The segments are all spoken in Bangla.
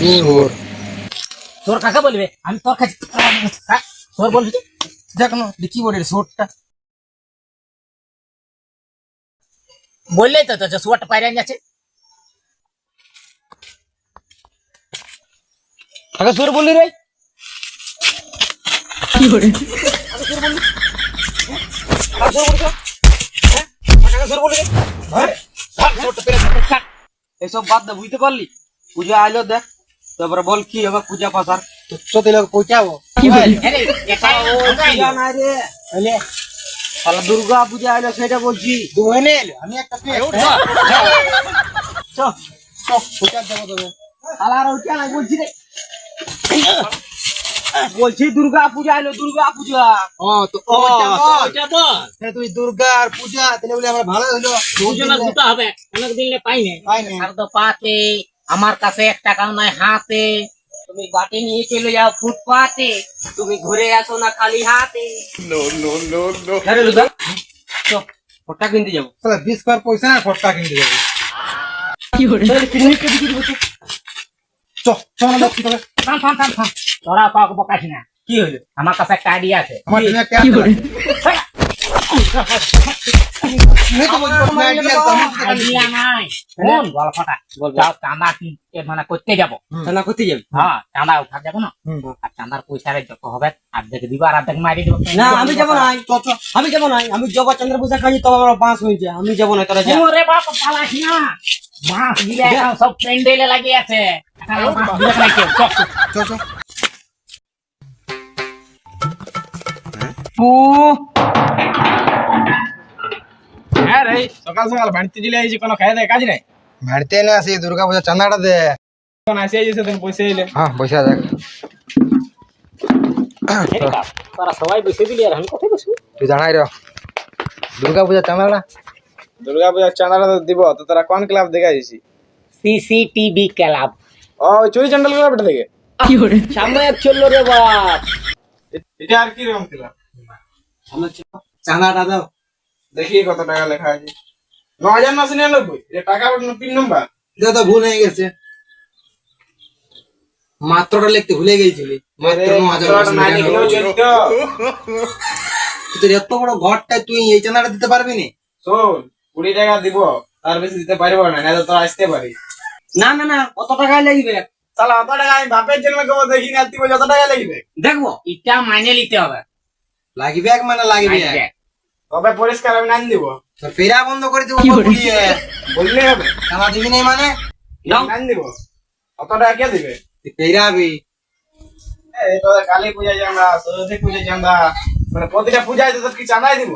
সুর তোর কাকা বলবে আমি তোর কাছে তোর বলবি দেখ না কি বলে সুরটা বললেই তো তো সুয়ারটা পাইরে যাচ্ছে কাকা সুর বললি রে কি বলে এসব বাদ দে বুঝতে পারলি পূজা আইলো দেখ তারপরে বল কি হবে পূজা পাশার চতে লোক পৌঁছাবো পূজা নাই রে শালা দুর্গা পূজা আইলো সেটা বলছি দুহেনে এলো আমি একটা পৌঁছা দেবো তবে শালার ওইটা নাই বলছি রে বলছি দুর্গা পূজা আইলো দুর্গা পূজা ও তো ওইটা তো তুই দুর্গা আর পূজা তাহলে বলে আমরা ভালো হলো দুজনের দুটো হবে অনেক দিন পাইনি পাইনি। তো পাতে আমার কাছে 1 টাকাও নাই হাতে তুমি বাটি নিয়ে চলে যাও ফুটপাতে তুমি ঘুরে আসো না খালি হাতে আরে লুদা তো ফটা কিনতে যাবো তাহলে 20 কর পয়সা না ফটকা কিনতে যাবো তাহলে পিকনিক কে দিকে দিব চ চ না দেখি তবে থাম থাম থাম থাম তোরা কাউকে বকাস না কি হলো আমার কাছে একটা আইডিয়া আছে আমার দিনে একটা কি বলে তুমি তো বলছো তোমার আইডিয়া তো আইডিয়া নাই কোন গল্পটা যাও চাঁদা কিনতে মানে করতে যাবো তাহলে করতে যাবি হ্যাঁ চাঁদা উঠা যাবো না আর চাঁদার পয়সারে যত হবে অর্ধেক দিব আর অর্ধেক মারি দিব না আমি যাব না আমি যাব না আমি জবা চন্দ্র পূজা খাই তো আমার বাঁশ হইছে আমি যাব না তোরা যা ওরে বাপ পালাস না মাছ দিলে এখন সব প্যান্ডেলে লাগিয়ে আছে এখন আর মাছ দিলে না কেউ চল চ চ হ্যাঁ রে সকাল সকাল বাড়িতে চলে আইছি কোনো খাই দেয় কাজ নাই বাড়িতে না আসি দুর্গা পূজা চাঁদাটা দে তখন আসে আইছে তখন পয়সা এলে হ্যাঁ পয়সা দেখ তারা সবাই বসে দিলি আর আমি কোথায় বসবো তুই জানাই র দুর্গা পূজা চাঁদাটা দুর্গা পূজার চাঁদাটা তো দিব তো তোরা কোন ক্লাব দেখে আইছি সিসিটিভি ক্লাব ও ওই চুরি চন্ডাল ক্লাবটা থেকে সামনে চললো রে বাপ এটা আর কি রকম ক্লাব চাঁদাটা দাও দেখি কত টাকা লেখা আছে ৯৯৯৯ এটা টাকা পিন নাম্বার এটা তো ভুল হয়ে গেছে মাত্রটা লিখতে ভুলে গেছিলি মাত্র 9,999 তোর এত বড় ঘরটা তুই এই চাঁদাটা দিতে পারবি না শোন ২০ টাকা দিব তার বেশি দিতে পারবো না নাহলে তোরা আসতে পারিস না না না কত টাকা লাগবে তাহলে অত টাকা আমি বাপের জন্য কেবল দেখি না তুই যত টাকা লাগবে দেখবো এটা মাইনে নিতে হবে লাগবে এক মানে লাগবে তবে পরিষ্কার আমি নাম দিব তোর পেরা বন্ধ করে দেবো বলিয়ে বললেই হবে চাঁদা দিবি না মানে নাম দিব অত টাকা কে দিবে তুই পেরা আবি এই তো কালী পূজা চাঁদা সরস্বতী পূজা চাঁদা মানে প্রতিটা পূজায় তো কি চাঁদাই দিব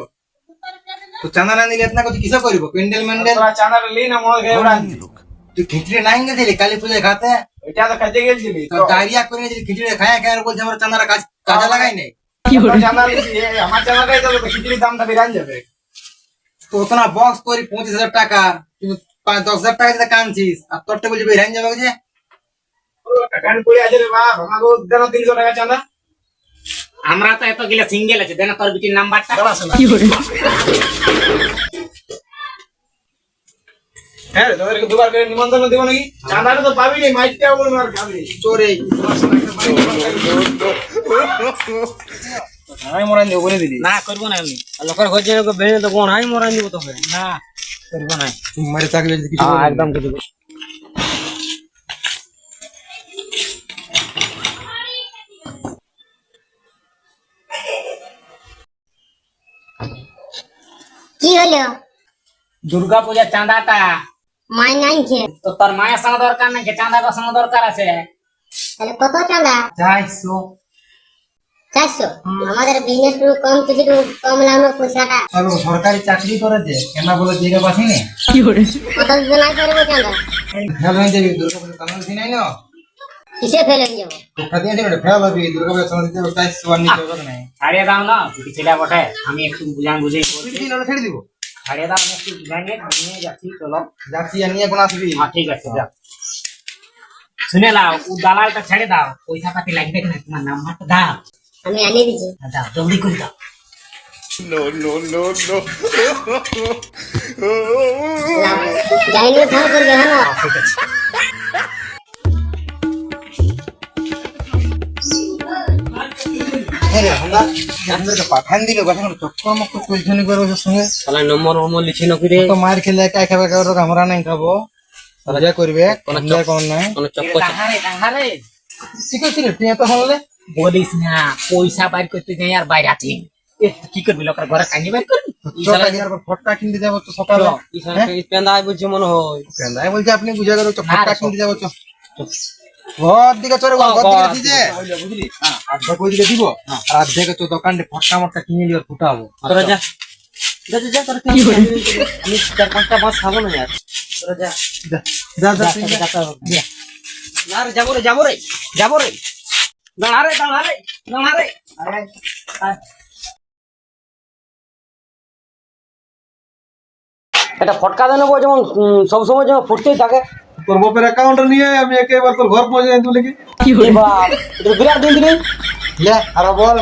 তো চাঁদা না দিলে এতনা কিছু কিসব করিব প্যান্ডেল ম্যান্ডেল তোরা চাঁদাটা লি না মদ খেয়ে ওরা তুই খিচড়ি নাই গেছিলি কালী পূজায় খাতে ওইটা তো খাইতে গেছিলি তোর ডায়রিয়া করে নিয়েছিলি খিচড়ি খায়া খায়া বলছে আমরা চাঁদারা কাজে লাগাই নাই চাঁদা লিছি আমার চাঁদাটাই তো খিচুড়ির দামটা বেড়ান যাবে তো ওতনা বক্স করি 25,000 টাকা কিন্তু 10,000 টাকা দিতে কানছিস আর তোরটা বলছি বেরান যাবে যে কান পড়ে আছে রে বাপ আমাকে দেন 300 টাকা চাঁদা আমরা তো এত গেলে সিঙ্গেল আছে দেনা তোর বিটির নাম্বারটা হ্যাঁ তোদেরকে দুবার করে নিমন্ত্রণ দিব নাকি চাঁদাটা তো পাবি নি মাইকটা বলবো আর খাবি চোরে আমি মরান দেবো বলে দিলি না করবো না আমি লোকের হচ্ছে বেড়ে তো কোন আমি মরান দিব তোকে না করবো না মারে চাকরি যদি কিছু একদম কিছু কি হলো দুর্গা পূজার চাঁদাটা মাই নাই খে তো তোর মায়ের সঙ্গে দরকার নাকি চাঁদাটার সঙ্গে দরকার আছে তাহলে কত চাঁদা 400 আমাদের বিজনেস টু কম কিছু কম লাগলো পয়সাটা সরকারি চাকরি করে দে কেন বলে দিকে পাঠিনি কত দিন নাই করবো চাঁদা ফেল হয়ে যাবি দুর্গা পূজা কামাল দিন নাই না কিসে ফেলে যাবো তোকা দিয়ে দিবে ফেল হবি দুর্গা পূজা চাঁদা দিতে তাই সুয়ার নিতে হবে না ছাড়িয়ে দাও না দুটি ছেলে বটে আমি একটু বুঝান বুঝেই করছি তুই দিন ছেড়ে দিব ছাড়িয়ে দাও আমি একটু বুঝাইয়ে নিয়ে যাচ্ছি চলো যাচ্ছি আর নিয়ে কোন আসবি হ্যাঁ ঠিক আছে যাও শুনে লাও ও দালালটা ছেড়ে দাও পয়সা পাতি লাগবে না তোমার নাম্বারটা দাও আমি আনিয়ে দিচ্ছি দাও জলদি করে দাও যাইনি ফোন করবে হ্যাঁ ঠিক আছে পাঠান দিল চক্কর মক্কর চলছে নি করে ওর সঙ্গে শালা নম্বর লিখি নকি রে তো মার খেলে একা খাবে আমরা নাই খাবো মজা করবে কোন নাই কোন চক্কর ডাহারে ঠিক আছে রে তুই এত হলে বলিস না পয়সা বাইর করতে যাই আর বাইরে আছি কি করবি লোকের ঘরে কাহিনী বাইর করবি ফটকা কিনতে যাবো তো সকালে পেন্দাই বুঝছে মনে হয় কেন্দাই বলছে আপনি বুঝা গেল ফটকা কিনতে যাবো ঘর দিকে চলে ঘর দিকে দিছে বুঝলি অর্ধেক ওই দিকে দিব আর অর্ধেক তো দোকানে ফটকা মটকা কিনে নিয়ে ফুটাবো তোরা যা যা যা তোরা কি আমি 4-5টা মাছ খাবো না यार তোরা যা যা যা তুই যা। না রে যাবো রে দাঁড়া রে এটা ফটকা দেন নেবো যেমন সবসময় যেমন ফুটতেই থাকে তোর বাপের অ্যাকাউন্ট নিয়ে আমি একেবারে তোর ঘর পৌঁছে যাই তুলে কি এবার এটা বিরাট দিন দিলে লে আর বল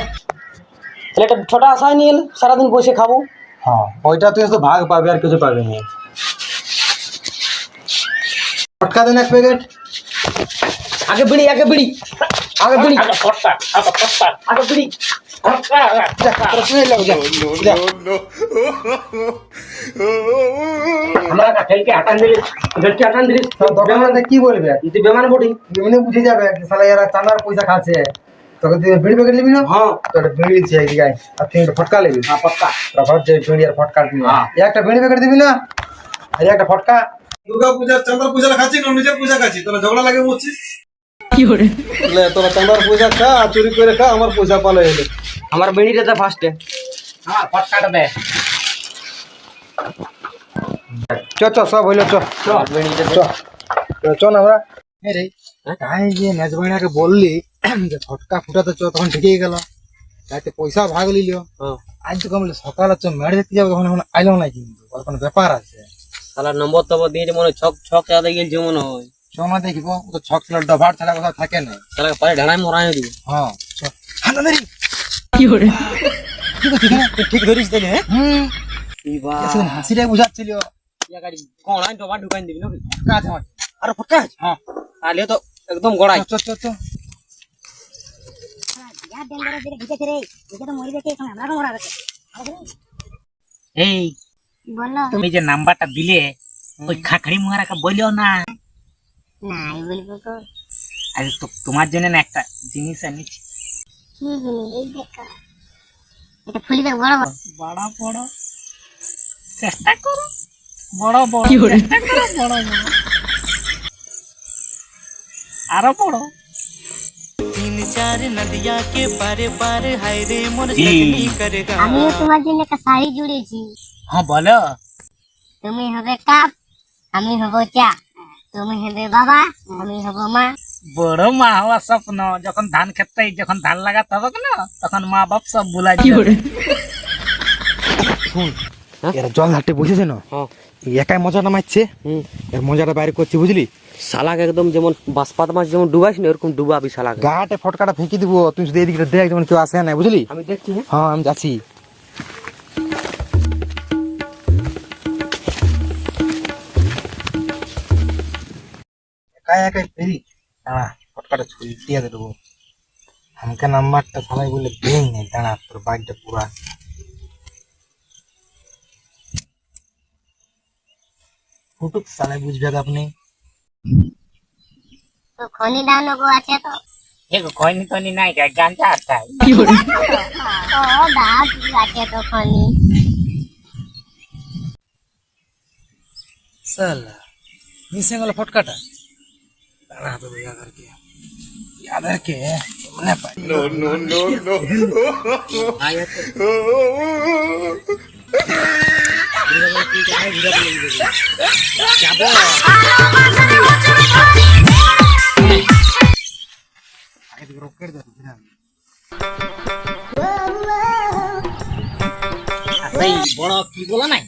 তাহলে একটা ছোটা আশায় নিয়ে এলে সারাদিন বসে খাবো হ্যাঁ ওইটা তুই তো ভাগ পাবি আর কিছু পাবি না ফটকা দেন এক প্যাকেট আগে বিড়ি আগে বিড়ি আমরা খেলকে হাঁটান দিলি দোকানে কি বলবে তুই বেমান বটি এমনি বুঝে যাবে সালা এরা চাঁদার পয়সা খাচ্ছে তোকে তুই বিড়ি প্যাকেট নিবি না হ্যাঁ তোর বিড়ি দিচ্ছে এইদিকে আর তুই একটা ফটকা নিবি হ্যাঁ পক্কা ঘর যে বিড়ি আর ফটকা দিবি একটা বিড়ি প্যাকেট দিবি না আর একটা ফটকা দুর্গা পূজা চাঁদার পূজা খাচ্ছি না নিজের পূজা খাচ্ছি তোরা ঝগড়া লাগে বলছিস তোরা চাঁদার পয়সা খা চুরি করে খা আমার পয়সা পালে এলে আমার বিড়িটা দে ফার্স্টে আমার ফটকাটা দে চ সব হইলো চ না আমরা রে কাই যে মেজবাইনাকে বললি যে ফটকা ফুটাতে চ তখন ঠিকই গেল তাতে পয়সা ভাগ লিল আজ তো কমলে সকালে চ মেরে দেখতে যাবো তখন এখন আইলো না কিন্তু ওর কোনো ব্যাপার আছে শালা নম্বর তবর দিয়ে মনে হয় ছক আদে গেছে মনে হয় চ না দেখিব ও তো ছক ছিল ডভার ছাড়া কোথাও থাকে না শালা পারে ঢাড়াই মরাই দিব হ্যাঁ হানা দেরি কি ঠিক ধরিস তাহলে এবার হাসিটাই বুঝাচ্ছিল ইয়া গাড়ি কোন আই ডবা ঢুকাই দিবি নাকি কাজ আমার আর ফটকা হ্যাঁ তাহলে তো একদম গড়াই চ यार दिन बड़े तेरे घिसे रे घिसे तो मरी देखे समय हमरा को मरा देखे এই बोलो তুমি যে নাম্বারটা দিলে ওই খাখড়ি মুহারাকে বলিও না নাই বলবো তো আজ তো তোমার জন্য না একটা জিনিস আনিছি কি জিনিস এই দেখা এটা ফুলি দেখ বড় বড় বড় বড় চেষ্টা করো বড় বড় চেষ্টা করো বড় বড় আরো বড় আমিও তোমার জন্য একটা শাড়ি জুড়েছি হ্যাঁ বলো তুমি হবে কাপ আমি হব চা তুমি হবে বাবা আমি হব মা বড় মা হওয়ার স্বপ্ন যখন ধান খেতে যখন ধান লাগাতে হবে না তখন মা বাপ সব ভুলা যাবে এর জল হাটে বসেছে না একাই মজাটা মারছে এর মজাটা বাইরে করছে বুঝলি শালাকে একদম যেমন বাসপাত মাছ যেমন ডুবাইস না এরকম ডুবাবি শালাকে গাটে ফটকাটা ফেঁকি দিব তুই শুধু এদিকে দেখ যেমন কেউ আসে না বুঝলি আমি দেখছি হ্যাঁ আমি যাচ্ছি একাই একাই ফেরি দাঁড়া ফটকাটা ছুরি দিয়ে দেবো আমাকে নাম্বারটা সবাই বলে ভেঙ নেই দাঁড়া তোর বাইকটা পুরা ফুটুক সালাই বুঝবে আপনি তো খনি দানো গো আছে তো এগো কইনি টনি নাই গাঞ্জা আছে ও দাও কি আছে তো খনি साला मिसिंग वाला फटकाटा दाड़ा तो याद करके मैंने पाई आगे रॉकेट दे সেই বড় কি বলা নাই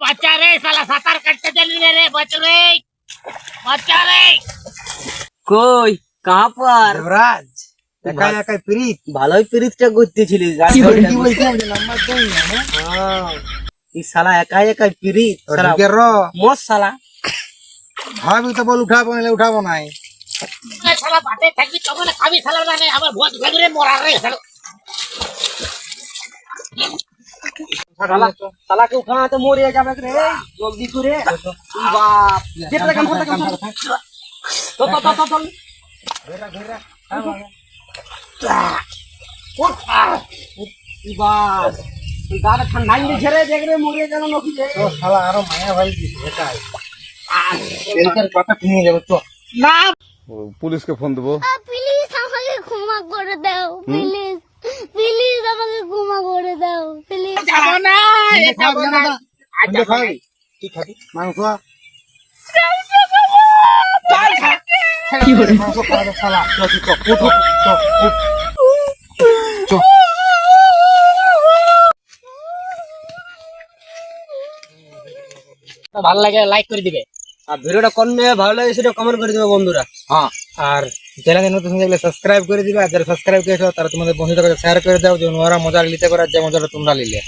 बच्चा रे साला सातार कटते चली रे बच्चा रे কই কাহা পর देवराज একাই একাই প্রীত ভালোই পিরিতটা করতেছিলিস কি বলছিস আমি নাম্বার দেই না এই শালা একাই একাই পিরিত শালা ওদিকে র মস্ত শালা ভাবি তো বল উঠাবো নাহলে উঠাবো নাই। শালা বাটে থাকবি তখন খাবি শালা মানে আমার ভোজ ভেগরে মরার রে শালা। শালাকে উঠাতে মরে যাবে রে জলদি করে বাপ যেটা কাম করতে কাম তো বাপ গাড়ি ঠান্ডাই নিছে রে দেখ রে মরে গেল নকি রে তো শালা আরো মায়া ভাই দিছে এটাই এলকার কথা শুনে যাবো তো। না পুলিশকে ফোন দেবো। প্লিজ আমাকে ক্ষমা করে দাও, প্লিজ প্লিজ আমাকে ক্ষমা করে দাও, প্লিজ। যাবো না যাবো না আচ্ছা ভাই কি খাবি? মাংস। কি করে মাংস খাবে শালা? চল উঠ উঠ চল উঠ চল। ভালো লাগে লাইক করে দিবে আর ভিডিওটা কোন ভালো লাগে সেটা কমেন্ট করে দিবে বন্ধুরা। হ্যাঁ আর চ্যানেলে নতুন থাকলে সাবস্ক্রাইব করে দিবে, আর যারা সাবস্ক্রাইব করেছো তারা তোমাদের বন্ধুদের কাছে শেয়ার করে দাও, যে ওরা মজা নিতে পারে যে মজাটা তোমরা নিলে।